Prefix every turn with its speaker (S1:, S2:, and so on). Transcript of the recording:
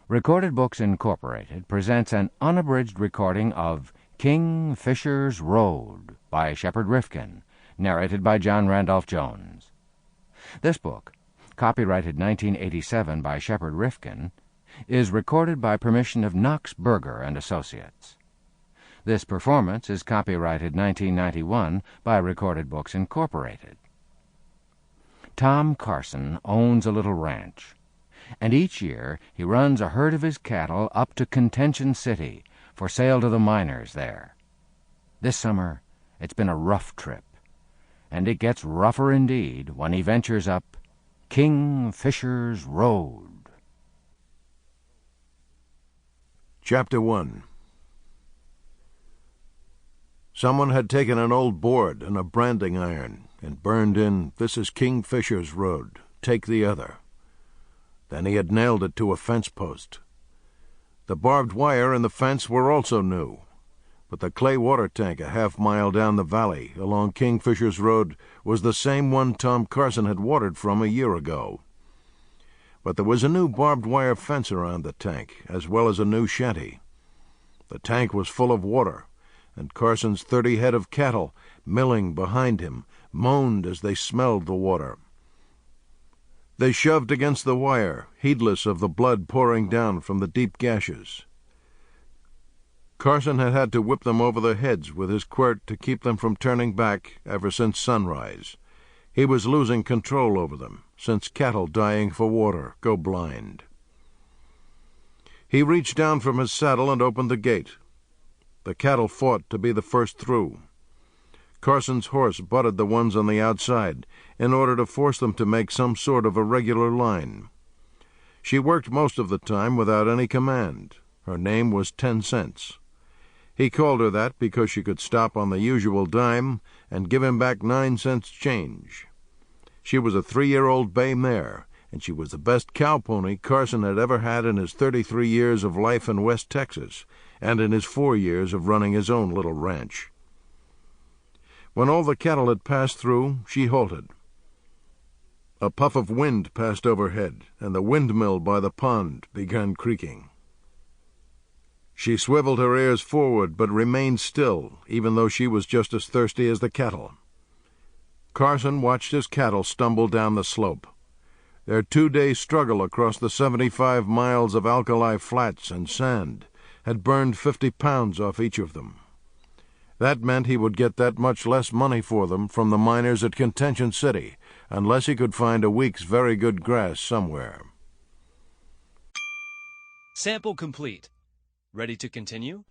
S1: Recorded Books Incorporated presents an unabridged recording of King Fisher's Road by Shepard Rifkin, narrated by John Randolph Jones. This book, copyrighted 1987 by Shepard Rifkin, is recorded by permission of Knox Berger and Associates. This performance is copyrighted 1991 by Recorded Books Incorporated. Tom Carson owns a little ranch, and each year he runs a herd of his cattle up to Contention City for sale to the miners there. This summer it's been a rough trip, and it gets rougher indeed when he ventures up King Fisher's Road.
S2: Chapter 1. Someone had taken an old board and a branding iron and burned in, "This is King Fisher's Road. Take the other." Then he had nailed it to a fence post. The barbed wire and the fence were also new, but the clay water tank a half-mile down the valley along King Fisher's Road was the same one Tom Carson had watered from a year ago. But there was a new barbed wire fence around the tank, as well as a new shanty. The tank was full of water, and Carson's 30 head of cattle, milling behind him, moaned as they smelled the water. They shoved against the wire, heedless of the blood pouring down from the deep gashes. Carson had had to whip them over their heads with his quirt to keep them from turning back ever since sunrise. He was losing control over them, since cattle dying for water go blind. He reached down from his saddle and opened the gate. The cattle fought to be the first through. Carson's horse butted the ones on the outside in order to force them to make some sort of a regular line. She worked most of the time without any command. Her name was 10 cents. He called her that because she could stop on the usual dime and give him back 9 cents change. She was a 3-year-old bay mare, and she was the best cow pony Carson had ever had in his 33 years of life in West Texas and in his 4 years of running his own little ranch. When all the cattle had passed through, she halted. A puff of wind passed overhead, and the windmill by the pond began creaking. She swiveled her ears forward, but remained still, even though she was just as thirsty as the cattle. Carson watched his cattle stumble down the slope. Their 2-day struggle across the 75 miles of alkali flats and sand had burned 50 pounds off each of them. That meant he would get that much less money for them from the miners at Contention City, unless he could find a week's very good grass somewhere.
S3: Sample complete. Ready to continue?